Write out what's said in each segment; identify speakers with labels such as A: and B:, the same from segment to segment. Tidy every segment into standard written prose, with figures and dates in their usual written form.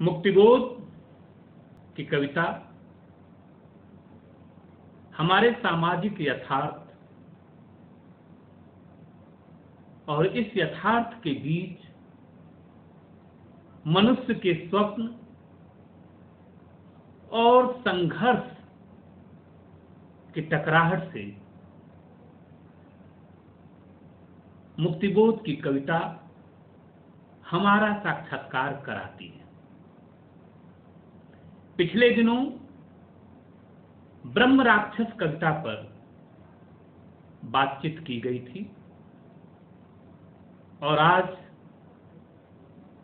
A: मुक्तिबोध की कविता हमारे सामाजिक यथार्थ और इस यथार्थ के बीच मनुष्य के स्वप्न और संघर्ष की टकराहट से मुक्तिबोध की कविता हमारा साक्षात्कार कराती है। पिछले दिनों ब्रह्म राक्षस कविता पर बातचीत की गई थी और आज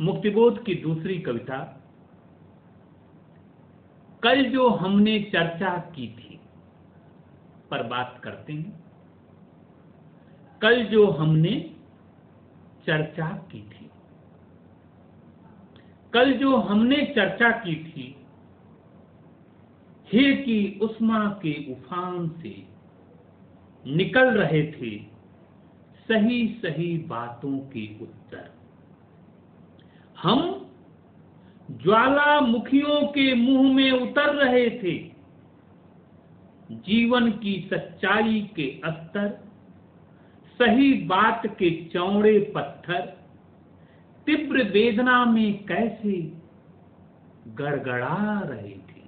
A: मुक्तिबोध की दूसरी कविता कल जो हमने चर्चा की थी पर बात करते हैं। कल जो हमने चर्चा की थी, कल जो हमने चर्चा की थी, हीर की उष्मा के उफान से निकल रहे थे सही सही बातों के उत्तर। हम ज्वालामुखियों के मुंह में उतर रहे थे जीवन की सच्चाई के अस्तर, सही बात के चौड़े पत्थर तीव्र वेदना में कैसे गड़गड़ा रहे थे।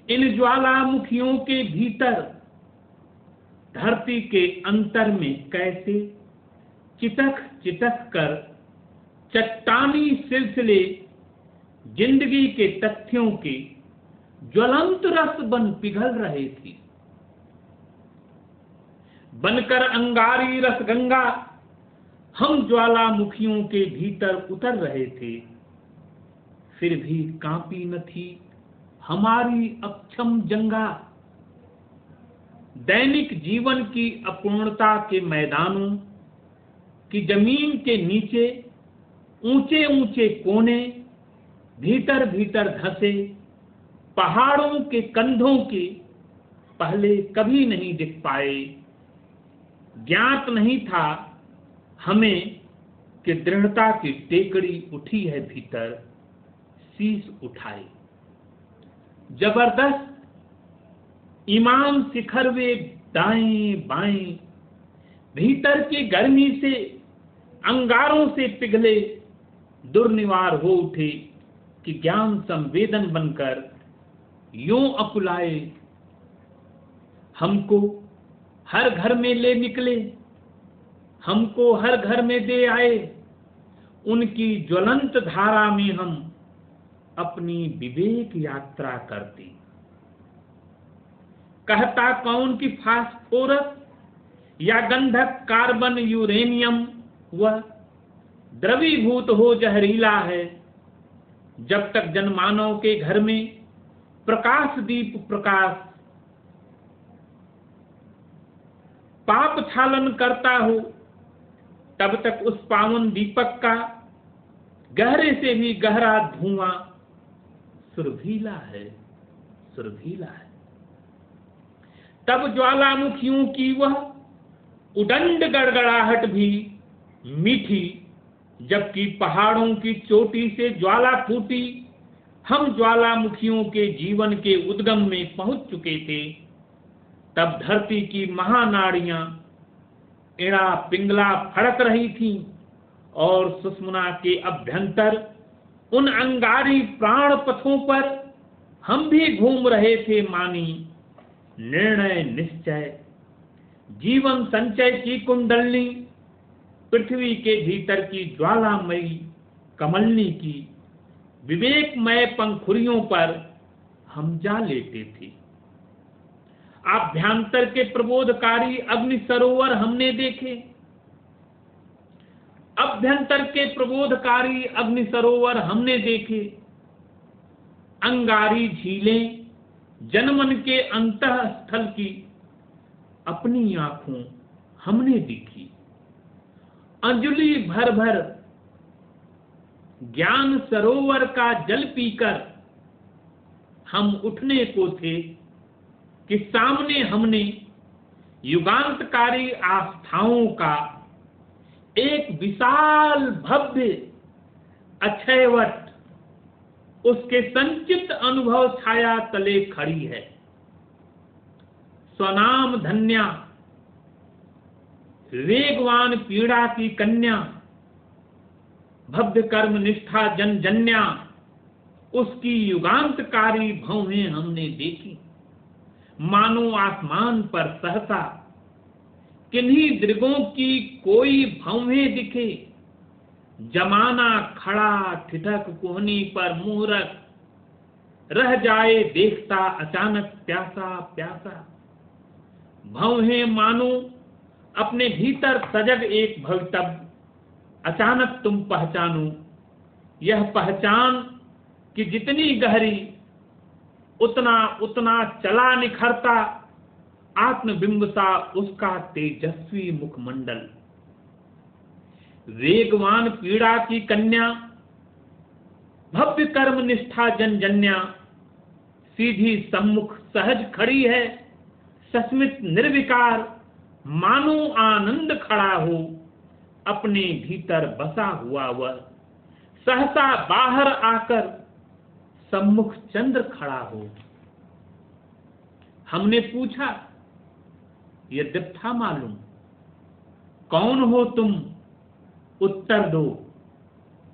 A: इन ज्वालामुखियों के भीतर धरती के अंतर में कैसे चिटक चिटक कर चट्टानी सिलसिले जिंदगी के तथ्यों के ज्वलंत रस बन पिघल रहे थे। बनकर अंगारी रस गंगा हम ज्वालामुखियों के भीतर उतर रहे थे, फिर भी कांपी न थी हमारी अक्षम जंगा। दैनिक जीवन की अपूर्णता के मैदानों की जमीन के नीचे ऊंचे ऊंचे कोने भीतर भीतर धंसे पहाड़ों के कंधों के पहले कभी नहीं दिख पाए। ज्ञात नहीं था हमें कि दृढ़ता की टेकड़ी उठी है भीतर शीश उठाए। जबरदस्त ईमान शिखर वे दाएं बाएं भीतर की गर्मी से अंगारों से पिघले दुर्निवार हो उठे कि ज्ञान संवेदन बनकर यूं अकुलाए। हमको हर घर में ले निकले, हमको हर घर में दे आए। उनकी ज्वलंत धारा में हम अपनी विवेक यात्रा करते। कहता कौन कि फास्फोरस या गंधक कार्बन यूरेनियम वह द्रवीभूत हो जहरीला है। जब तक जनमानव के घर में प्रकाश दीप प्रकाश पाप छालन करता हो, तब तक उस पावन दीपक का गहरे से भी गहरा धुआं सुरभीला है, सुरभीला है। तब ज्वालामुखियों की वह उदंड गड़गड़ाहट भी मीठी, जबकि पहाड़ों की चोटी से ज्वाला फूटी। हम ज्वालामुखियों के जीवन के उद्गम में पहुंच चुके थे। तब धरती की महानाड़ियां इड़ा पिंगला फड़क रही थीं और सुषुम्ना के अभ्यंतर उन अंगारी प्राण पथों पर हम भी घूम रहे थे मानी निर्णय निश्चय। जीवन संचय की कुंडलनी पृथ्वी के भीतर की ज्वालामयी कमलनी की विवेकमय पंखुड़ियों पर हम जा लेटे थे। आभ्यंतर के प्रबोधकारी अग्नि सरोवर हमने देखे, अभ्यंतर के प्रबोधकारी अग्नि सरोवर हमने देखे। अंगारी झीलें जनमन के अंतःस्थल की अपनी आंखों हमने देखी। अंजुलि भर भर ज्ञान सरोवर का जल पीकर हम उठने को थे कि सामने हमने युगांतकारी आस्थाओं का एक विशाल भव्य अक्षयवट उसके संचित अनुभव छाया तले खड़ी है। स्वनाम धन्या, वेगवान पीड़ा की कन्या, भव्य कर्म निष्ठा जन जन्या, उसकी युगांतकारी भौहें हमने देखी। मानो आसमान पर सहसा किन्हीं दृगों की कोई भौहें दिखे। जमाना खड़ा ठिठक कोहनी पर मुहरक, रह जाए देखता अचानक प्यासा प्यासा। भौहें मानो अपने भीतर सजग एक भवितव्य, अचानक तुम पहचानो। यह पहचान कि जितनी गहरी उतना उतना चला निखरता आत्मबिंब सा उसका तेजस्वी मुखमंडल। वेगवान पीड़ा की कन्या, भव्य कर्म निष्ठा जन जन्या, सीधी सम्मुख सहज खड़ी है, सस्मित निर्विकार, मानो आनंद खड़ा हो। अपने भीतर बसा हुआ वह सहसा बाहर आकर सम्मुख चंद्र खड़ा हो। हमने पूछा, यद्यप था मालूम, कौन हो तुम, उत्तर दो।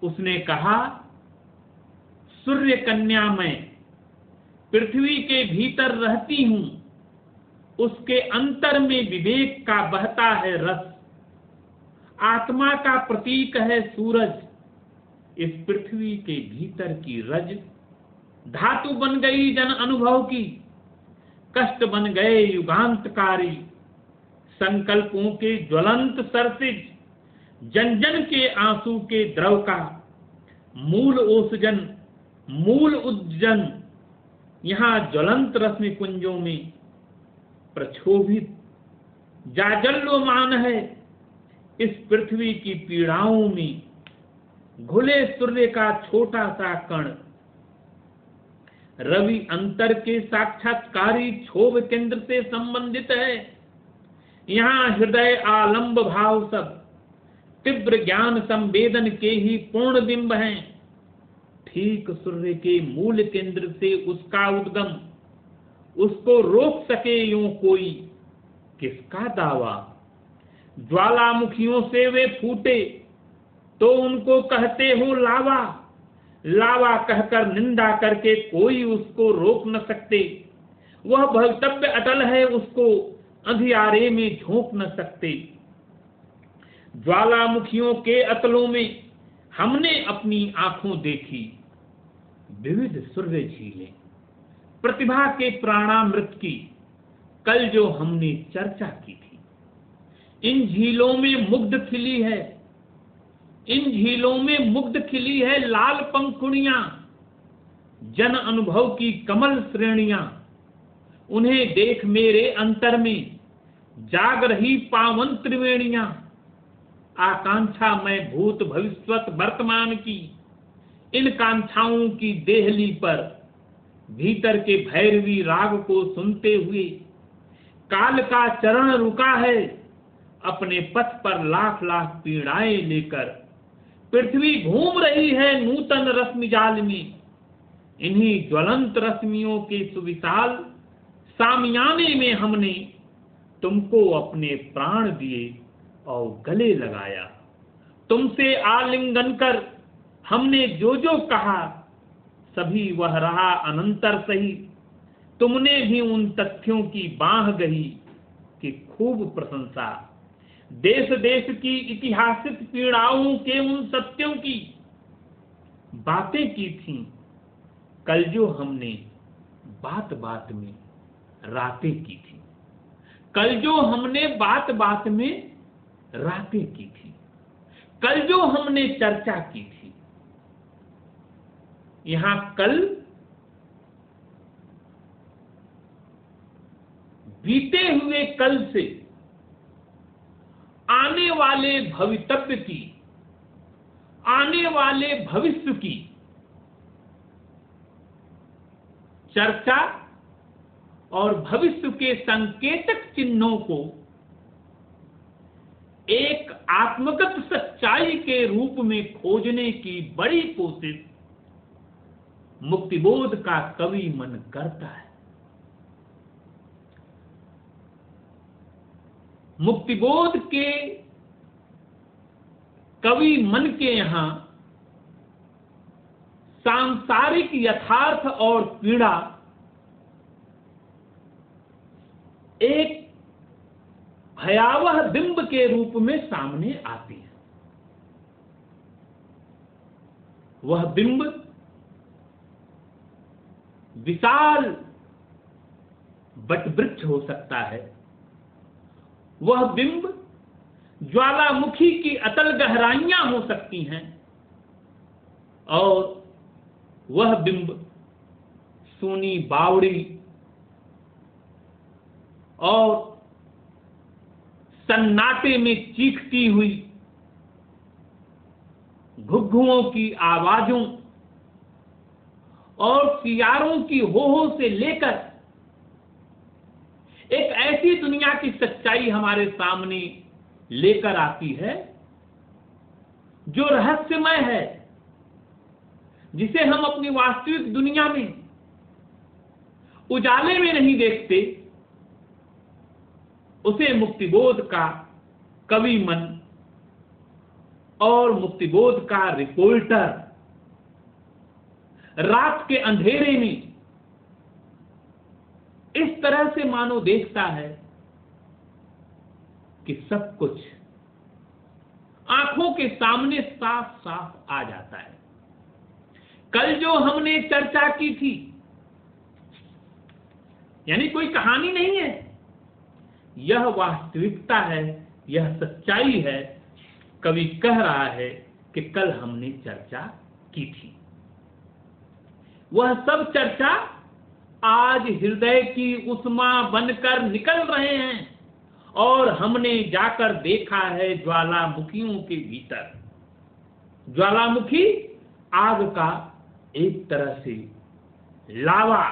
A: उसने कहा, सूर्य कन्या मैं, पृथ्वी के भीतर रहती हूं। उसके अंतर में विवेक का बहता है रस। आत्मा का प्रतीक है सूरज। इस पृथ्वी के भीतर की रज धातु बन गई जन अनुभव की। कष्ट बन गए युगांतकारी, संकल्पों के ज्वलंत सरसिज। जन जन के आंसू के द्रव का मूल ओसजन, मूल उज्जन, यहां ज्वलंत रश्मि कुंजों में प्रक्षोभित जाजल्यमान है। इस पृथ्वी की पीड़ाओं में घुले सूर्य का छोटा सा कण, रवि अंतर के साक्षात्कारी क्षोभ केंद्र से संबंधित है। यहाँ हृदय आलंब भाव सब तीव्र ज्ञान संवेदन के ही पूर्ण बिंब हैं। ठीक सूर्य के मूल केंद्र से उसका उद्गम, उसको रोक सके यूं कोई किसका दावा। ज्वालामुखियों से वे फूटे तो उनको कहते हो लावा। लावा कहकर निंदा करके कोई उसको रोक न सकते। वह भवितव्य अटल है, उसको अंधियारे में झोंक न सकते। ज्वालामुखियों के अतलों में हमने अपनी आंखों देखी विविध सूर्य झीलें, प्रतिभा के प्राणामृत की कल जो हमने चर्चा की थी। इन झीलों में मुग्ध खिली है, इन झीलों में मुग्ध खिली है लाल पंखुड़ियां, जन अनुभव की कमल श्रेणियां। उन्हें देख मेरे अंतर में जाग रही पावन त्रिवेणियां। आकांक्षा मैं भूत भविष्यत वर्तमान की, इन कांक्षाओं की देहली पर भीतर के भैरवी राग को सुनते हुए काल का चरण रुका है। अपने पथ पर लाख लाख पीड़ाएं लेकर पृथ्वी घूम रही है नूतन रश्मि जाल में। इन्हीं ज्वलंत रश्मियों के सुविशाल सामियाने में हमने तुमको अपने प्राण दिए और गले लगाया। तुमसे आलिंगन कर हमने जो जो कहा, सभी वह रहा अनंतर सही। तुमने भी उन तथ्यों की बांह गही कि खूब प्रशंसा। देश देश की ऐतिहासिक पीड़ाओं के उन सत्यों की बातें की थी कल जो हमने बात बात में रातें की थी। कल जो हमने बात बात में रातें की थी, कल जो हमने चर्चा की थी। यहां कल बीते हुए कल से आने वाले भवितव्य की, आने वाले भविष्य की चर्चा और भविष्य के संकेतक चिन्हों को एक आत्मगत सच्चाई के रूप में खोजने की बड़ी कोशिश मुक्तिबोध का कवि मन करता है। मुक्तिबोध के कवि मन के यहां सांसारिक यथार्थ और पीड़ा एक भयावह बिंब के रूप में सामने आती है। वह बिंब विशाल वटवृक्ष हो सकता है, वह बिंब ज्वालामुखी की अतल गहराइयां हो सकती हैं, और वह बिंब सूनी बावड़ी और सन्नाटे में चीखती हुई घुघुओं की आवाजों और सियारों की हो से लेकर एक ऐसी दुनिया की सच्चाई हमारे सामने लेकर आती है जो रहस्यमय है, जिसे हम अपनी वास्तविक दुनिया में उजाले में नहीं देखते। उसे मुक्तिबोध का कवि मन और मुक्तिबोध का रिपोर्टर रात के अंधेरे में इस तरह से मानो देखता है कि सब कुछ आंखों के सामने साफ साफ आ जाता है। कल जो हमने चर्चा की थी, यानी कोई कहानी नहीं है, यह वास्तविकता है, यह सच्चाई है। कवि कह रहा है कि कल हमने चर्चा की थी, वह सब चर्चा आज हृदय की उष्मा बनकर निकल रहे हैं, और हमने जाकर देखा है ज्वालामुखियों के भीतर। ज्वालामुखी आग का एक तरह से लावा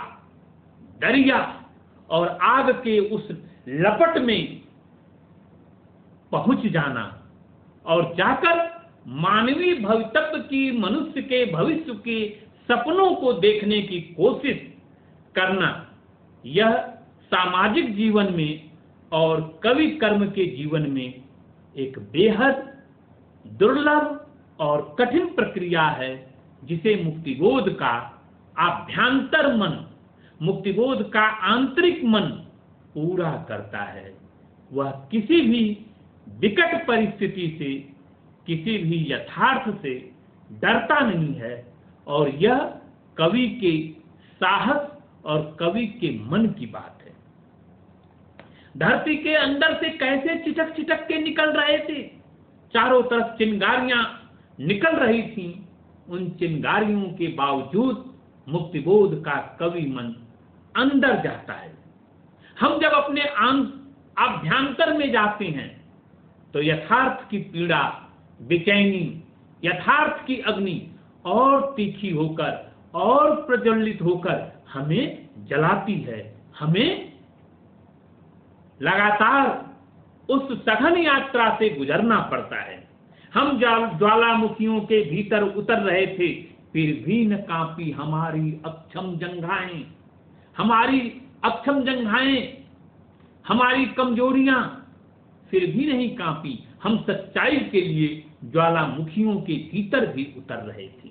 A: दरिया, और आग के उस लपट में पहुंच जाना और जाकर मानवीय भवितव्य की, मनुष्य के भविष्य के सपनों को देखने की कोशिश करना, यह सामाजिक जीवन में और कवि कर्म के जीवन में एक बेहद दुर्लभ और कठिन प्रक्रिया है, जिसे मुक्तिबोध का आभ्यंतर मन, मुक्तिबोध का आंतरिक मन पूरा करता है। वह किसी भी विकट परिस्थिति से, किसी भी यथार्थ से डरता नहीं है, और यह कवि के साहस और कवि के मन की बात है। धरती के अंदर से कैसे चिटक चिटक के निकल रहे थे, चारों तरफ चिंगारियां निकल रही थीं, उन चिंगारियों के बावजूद मुक्तिबोध का कवि मन अंदर जाता है। हम जब अपने आभ्यंतर में जाते हैं तो यथार्थ की पीड़ा, बेचैनी, यथार्थ की अग्नि और तीखी होकर और प्रज्वलित होकर हमें जलाती है। हमें लगातार उस सघन यात्रा से गुजरना पड़ता है। हम ज्वालामुखियों के भीतर उतर रहे थे, फिर भी न कांपी हमारी अक्षम जंघाएं, हमारी अक्षम जंघाएं, हमारी कमजोरियां फिर भी नहीं कांपी। हम सच्चाई के लिए ज्वालामुखियों के भीतर भी उतर रहे थे।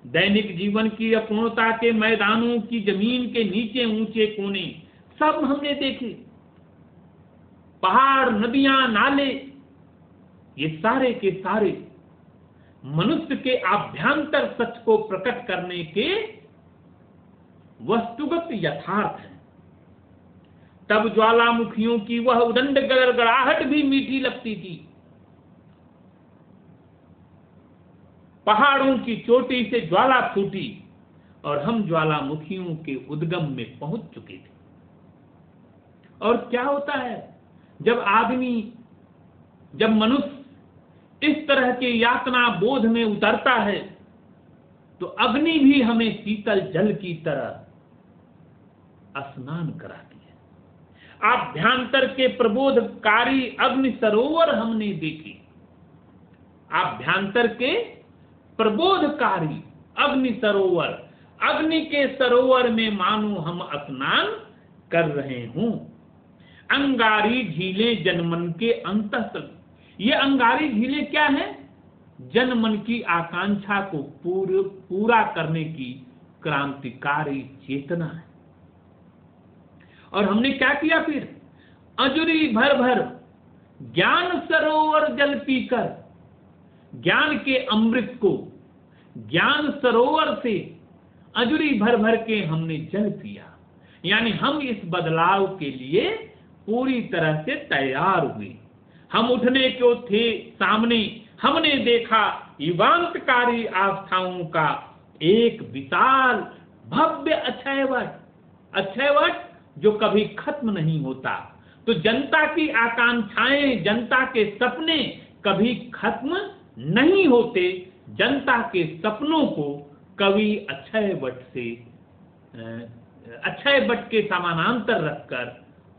A: दैनिक जीवन की अपूर्णता के मैदानों की जमीन के नीचे ऊंचे कोने सब हमने देखे। पहाड़, नदियां, नाले, ये सारे के सारे मनुष्य के आभ्यंतर सच को प्रकट करने के वस्तुगत यथार्थ हैं। तब ज्वालामुखियों की वह उदंड गड़गड़ाहट भी मीठी लगती थी। पहाड़ों की चोटी से ज्वाला फूटी और हम ज्वालामुखियों के उद्गम में पहुंच चुके थे। और क्या होता है जब मनुष्य इस तरह के यातना बोध में उतरता है, तो अग्नि भी हमें शीतल जल की तरह स्नान कराती है। आभ्यंतर के प्रबोधकारी अग्नि सरोवर हमने देखे। आभ्यंतर के प्रबोधकारी अग्नि सरोवर, अग्नि के सरोवर में मानो हम स्नान कर रहे हूं। अंगारी झीलें जनमन के अंतः, ये अंगारी झीलें क्या है? जनमन की आकांक्षा को पूरा करने की क्रांतिकारी चेतना है। और हमने क्या किया फिर? अजुरी भर भर ज्ञान सरोवर जल पीकर, ज्ञान के अमृत को ज्ञान सरोवर से अजुरी भर भर के हमने जल पिया। यानी हम इस बदलाव के लिए पूरी तरह से तैयार हुए। हम उठने को थे सामने, हमने देखा युगांतकारी आस्थाओं का एक विशाल भव्य अक्षयवट, अक्षयवट जो कभी खत्म नहीं होता। तो जनता की आकांक्षाएं, जनता के सपने कभी खत्म नहीं होते। जनता के सपनों को कवि अक्षयवट के समानांतर रखकर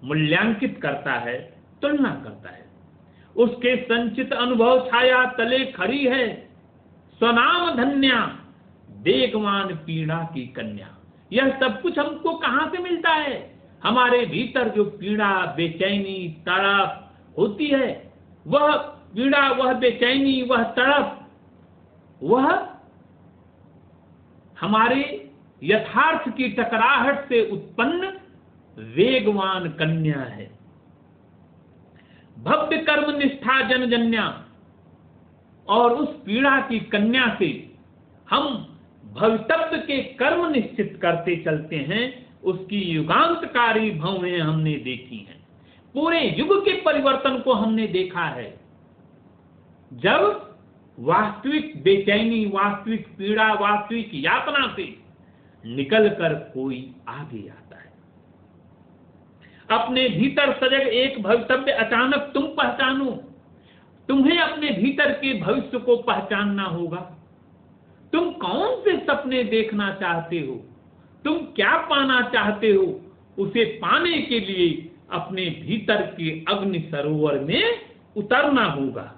A: मूल्यांकित करता है, तुलना करता है। उसके संचित अनुभव छाया तले खड़ी है स्वनाम धन्या वेगवान पीड़ा की कन्या। यह सब कुछ हमको कहां से मिलता है? हमारे भीतर जो पीड़ा, बेचैनी, तड़प होती है, वह पीड़ा, वह बेचैनी, वह तड़प, वह हमारे यथार्थ की टकराहट से उत्पन्न वेगवान कन्या है। भव्य कर्म निष्ठा जनजन्या, और उस पीड़ा की कन्या से हम भवितव्य के कर्म निश्चित करते चलते हैं। उसकी युगांतकारी भवें हमने देखी हैं। पूरे युग के परिवर्तन को हमने देखा है। जब वास्तविक बेचैनी, वास्तविक पीड़ा, वास्तविक यातना से निकलकर कोई आगे आता है। अपने भीतर सजग एक भवितव्य अचानक तुम पहचानो। तुम्हें अपने भीतर के भविष्य को पहचानना होगा। तुम कौन से सपने देखना चाहते हो, तुम क्या पाना चाहते हो, उसे पाने के लिए अपने भीतर के अग्नि सरोवर में उतरना होगा।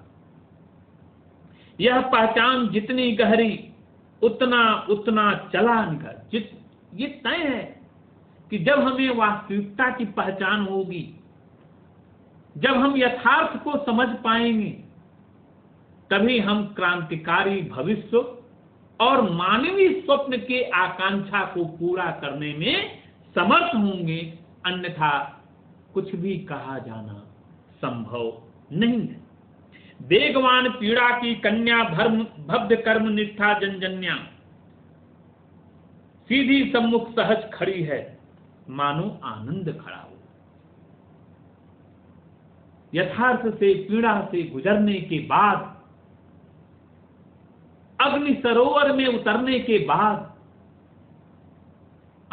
A: यह पहचान जितनी गहरी, उतना उतना चला निकल। ये तय है कि जब हमें वास्तविकता की पहचान होगी, जब हम यथार्थ को समझ पाएंगे, तभी हम क्रांतिकारी भविष्य और मानवीय स्वप्न के आकांक्षा को पूरा करने में समर्थ होंगे। अन्यथा कुछ भी कहा जाना संभव नहीं है। वेगवान पीड़ा की कन्या, धर्म भव्य कर्म निष्ठा जनजन्या, सीधी सम्मुख सहज खड़ी है, मानो आनंद खड़ा हो। यथार्थ से, पीड़ा से गुजरने के बाद, अग्नि सरोवर में उतरने के बाद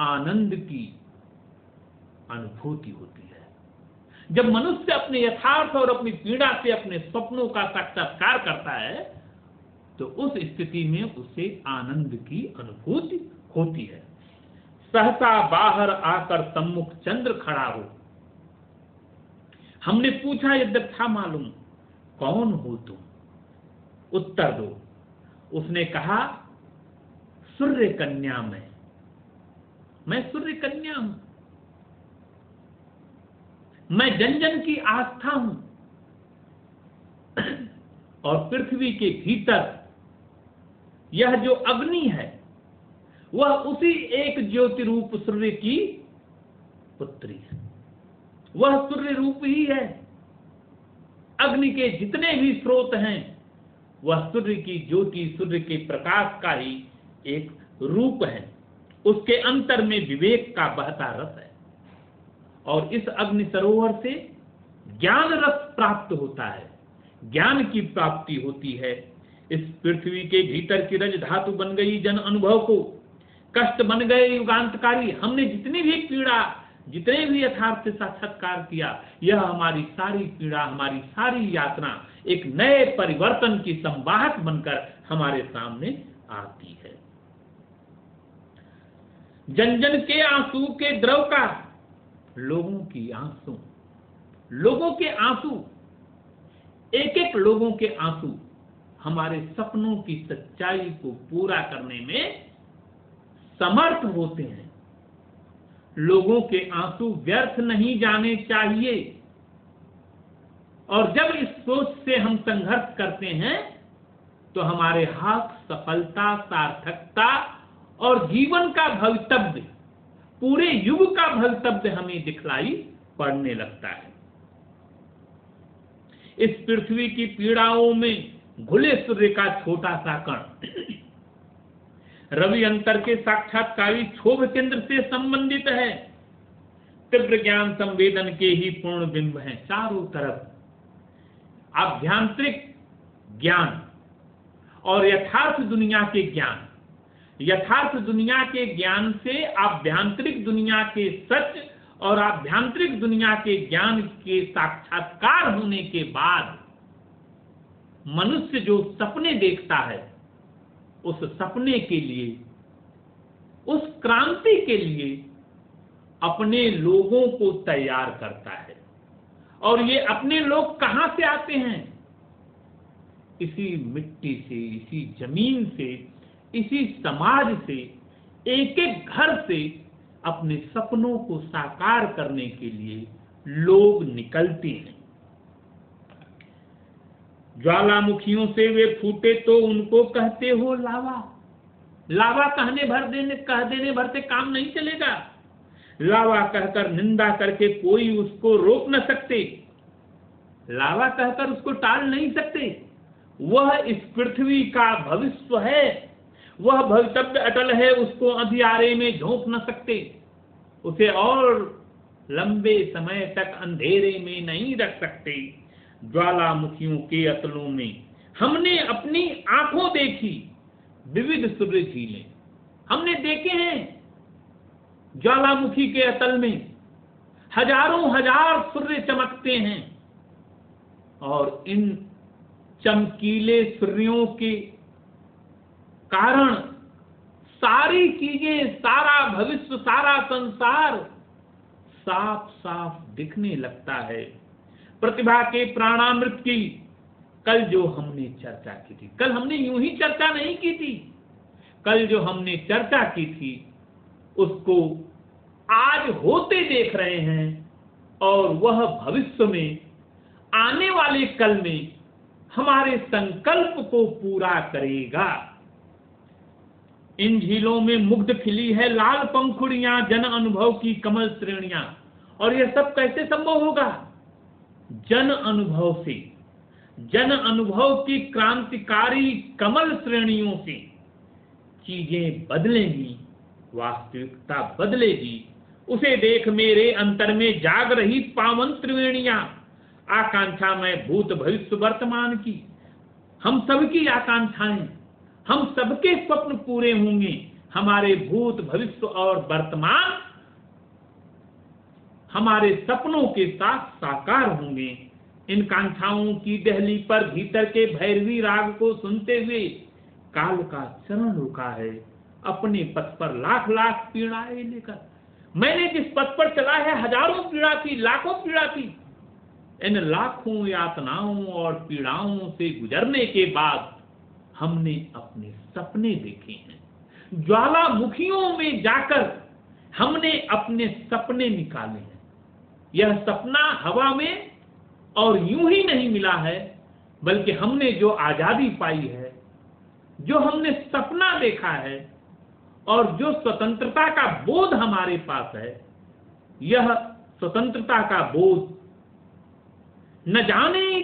A: आनंद की अनुभूति होती है। जब मनुष्य अपने यथार्थ और अपनी पीड़ा से अपने सपनों का साक्षात्कार करता है, तो उस स्थिति में उसे आनंद की अनुभूति होती है। सहसा बाहर आकर सम्मुख चंद्र खड़ा हो। हमने पूछा, यद्यप था मालूम, कौन हो तुम? उत्तर दो। उसने कहा, सूर्य कन्या मैं सूर्य कन्या हूं। मैं जन जन की आस्था हूं। और पृथ्वी के भीतर यह जो अग्नि है, वह उसी एक ज्योति रूप सूर्य की पुत्री है। वह सूर्य रूप ही है। अग्नि के जितने भी स्रोत हैं, वह सूर्य की ज्योति, सूर्य के प्रकाश का ही एक रूप है। उसके अंतर में विवेक का बहता रस है। और इस अग्नि सरोवर से ज्ञान रस प्राप्त होता है, ज्ञान की प्राप्ति होती है। इस पृथ्वी के भीतर की रज धातु बन गई जन अनुभव को, कष्ट बन गए युगांतकारी। हमने जितनी भी पीड़ा, जितने भी यथार्थ से साक्षात्कार किया, यह हमारी सारी पीड़ा, हमारी सारी यातना एक नए परिवर्तन की संवाहक बनकर हमारे सामने आती है। जन जन के आंसू के द्रव का, लोगों की आंसू, लोगों के आंसू, एक एक लोगों के आंसू हमारे सपनों की सच्चाई को पूरा करने में समर्थ होते हैं। लोगों के आंसू व्यर्थ नहीं जाने चाहिए, और जब इस सोच से हम संघर्ष करते हैं तो हमारे हाथ सफलता, सार्थकता और जीवन का भवितव्य, पूरे युग का भवितव्य हमें दिखलाई पड़ने लगता है। इस पृथ्वी की पीड़ाओं में घुले सूर्य का छोटा सा कण रवि अंतर के साक्षात्कारी क्षोभ केंद्र से संबंधित है। तीव्र ज्ञान संवेदन के ही पूर्ण बिंब हैं चारों तरफ। आभ्यंतरिक ज्ञान और यथार्थ दुनिया के ज्ञान, यथार्थ दुनिया के ज्ञान से आभ्यंतरिक दुनिया के सच और आभ्यंतरिक दुनिया के ज्ञान के साक्षात्कार होने के बाद मनुष्य जो सपने देखता है, उस सपने के लिए, उस क्रांति के लिए अपने लोगों को तैयार करता है। और ये अपने लोग कहां से आते हैं? इसी मिट्टी से, इसी जमीन से, इसी समाज से, एक एक घर से अपने सपनों को साकार करने के लिए लोग निकलते हैं। ज्वालामुखियों से वे फूटे तो उनको कहते हो लावा। लावा कह देने भर से काम नहीं चलेगा। लावा कहकर निंदा करके कोई उसको रोक न सकते, लावा कहकर उसको टाल नहीं सकते। वह इस पृथ्वी का भविष्य है, वह भवितव्य अटल है, उसको अंधियारे में झोंक न सकते, उसे और लंबे समय तक अंधेरे में नहीं रख सकते। ज्वालामुखियों के अतलों में हमने अपनी आंखों देखी विविध सूर्य झीलें। हमने देखे हैं ज्वालामुखी के अतल में हजारों हजार सूर्य चमकते हैं, और इन चमकीले सूर्यों के कारण सारी चीजें, सारा भविष्य, सारा संसार साफ साफ दिखने लगता है। प्रतिभा के प्राणामृत की कल जो हमने चर्चा की थी, कल हमने यूं ही चर्चा नहीं की थी, कल जो हमने चर्चा की थी उसको आज होते देख रहे हैं, और वह भविष्य में, आने वाले कल में हमारे संकल्प को पूरा करेगा। इन झीलों में मुग्ध खिली है लाल पंखुड़ियां, जन अनुभव की कमल श्रेणियां। और यह सब कैसे संभव होगा? जन अनुभव से, जन अनुभव की क्रांतिकारी कमल श्रेणियों से चीजें बदलेंगी, वास्तविकता बदलेगी। उसे देख मेरे अंतर में जाग रही पावन त्रिवेणियां, आकांक्षा में भूत भविष्य वर्तमान की। हम सबकी आकांक्षाएं, हम सबके स्वप्न पूरे होंगे। हमारे भूत भविष्य और वर्तमान हमारे सपनों के साथ साकार होंगे। इन कांक्षाओं की दहली पर भीतर के भैरवी राग को सुनते हुए काल का चरण रुका है, अपने पथ पर लाख लाख पीड़ाएं लेकर। मैंने जिस पथ पर चला है हजारों पीड़ा थी, लाखों पीड़ा थी। इन लाखों यातनाओं और पीड़ाओं से गुजरने के बाद हमने अपने सपने देखे हैं। ज्वालामुखियों में जाकर हमने अपने सपने निकाले हैं। यह सपना हवा में और यूं ही नहीं मिला है, बल्कि हमने जो आजादी पाई है, जो हमने सपना देखा है, और जो स्वतंत्रता का बोध हमारे पास है, यह स्वतंत्रता का बोध न जाने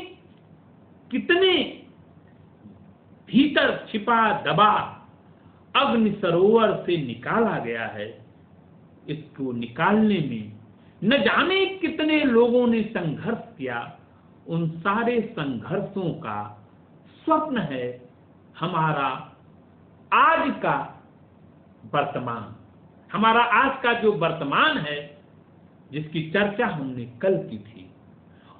A: कितने भीतर छिपा दबा अग्नि सरोवर से निकाला गया है। इसको निकालने में न जाने कितने लोगों ने संघर्ष किया। उन सारे संघर्षों का स्वप्न है हमारा आज का वर्तमान, हमारा आज का जो वर्तमान है, जिसकी चर्चा हमने कल की थी।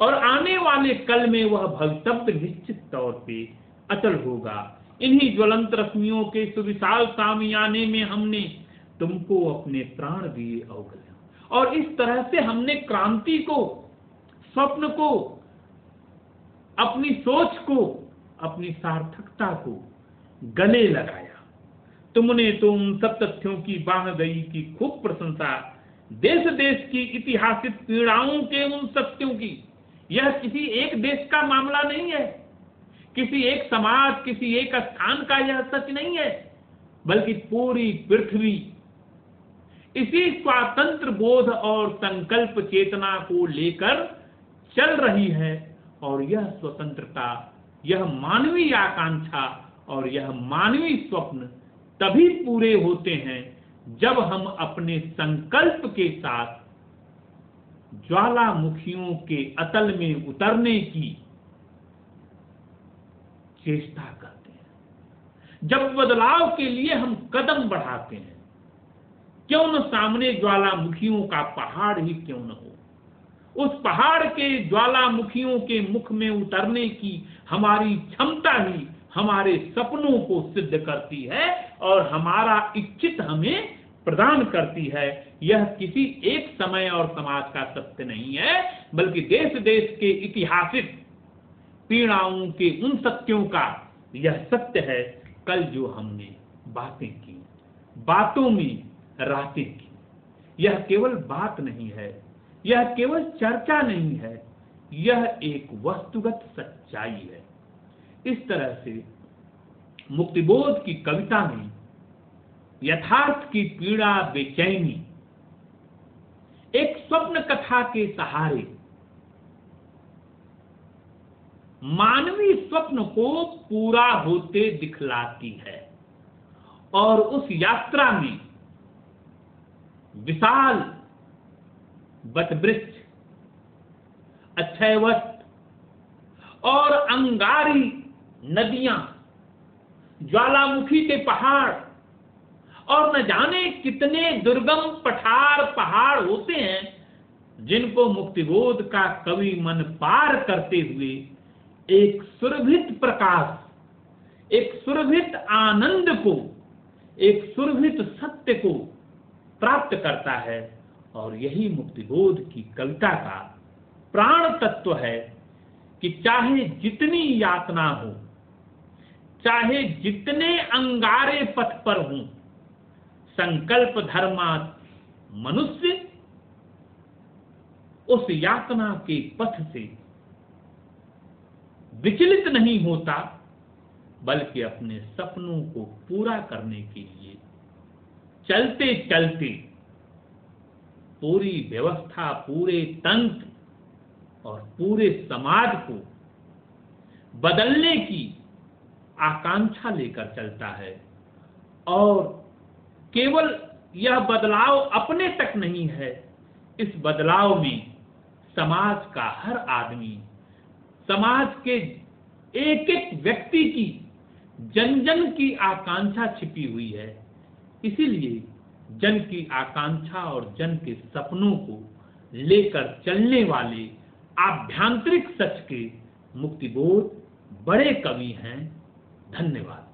A: और आने वाले कल में वह भवितव्य निश्चित तौर पे अटल होगा। इन्हीं ज्वलंत रश्मियों के सुविशाल सामियाने में हमने तुमको अपने प्राण दिए अवगल। और इस तरह से हमने क्रांति को, स्वप्न को, अपनी सोच को, अपनी सार्थकता को गले लगाया। तुमने तो उन सब तथ्यों की बाह गई की खूब प्रशंसा, देश देश की ऐतिहासिक पीड़ाओं के उन सत्यों की। यह किसी एक देश का मामला नहीं है, किसी एक समाज, किसी एक स्थान का यह सच नहीं है, बल्कि पूरी पृथ्वी इसी स्वातंत्र बोध और संकल्प चेतना को लेकर चल रही है। और यह स्वतंत्रता, यह मानवीय आकांक्षा और यह मानवीय स्वप्न तभी पूरे होते हैं जब हम अपने संकल्प के साथ ज्वालामुखियों के अतल में उतरने की चेष्टा करते हैं, जब बदलाव के लिए हम कदम बढ़ाते हैं। क्यों न सामने ज्वालामुखियों का पहाड़ ही क्यों न हो, उस पहाड़ के ज्वालामुखियों के मुख में उतरने की हमारी क्षमता ही हमारे सपनों को सिद्ध करती है और हमारा इच्छित हमें प्रदान करती है। यह किसी एक समय और समाज का सत्य नहीं है, बल्कि देश देश के ऐतिहासिक पीड़ाओं के उन सत्यों का यह सत्य है। कल जो हमने बातें की, बातों में रातें की, यह केवल बात नहीं है, यह केवल चर्चा नहीं है, यह एक वस्तुगत सच्चाई है। इस तरह से मुक्तिबोध की कविता में यथार्थ की पीड़ा, बेचैनी एक स्वप्न कथा के सहारे मानवीय स्वप्न को पूरा होते दिखलाती है। और उस यात्रा में विशाल वटवृक्ष, अक्षयवट और अंगारी नदियां, ज्वालामुखी के पहाड़ और न जाने कितने दुर्गम पठार पहाड़ होते हैं जिनको मुक्तिबोध का कवि मन पार करते हुए एक सुरभित प्रकाश, एक सुरभित आनंद को, एक सुरभित सत्य को प्राप्त करता है। और यही मुक्तिबोध की कविता का प्राण तत्व है कि चाहे जितनी यातना हो, चाहे जितने अंगारे पथ पर हो, संकल्प धर्मात मनुष्य उस यातना के पथ से विचलित नहीं होता, बल्कि अपने सपनों को पूरा करने के लिए चलते चलते पूरी व्यवस्था, पूरे तंत्र और पूरे समाज को बदलने की आकांक्षा लेकर चलता है। और केवल यह बदलाव अपने तक नहीं है, इस बदलाव में समाज का हर आदमी, समाज के एक एक व्यक्ति की, जन जन की आकांक्षा छिपी हुई है। इसीलिए जन की आकांक्षा और जन के सपनों को लेकर चलने वाले आभ्यंतरिक सच के मुक्तिबोध बड़े कवि हैं। धन्यवाद।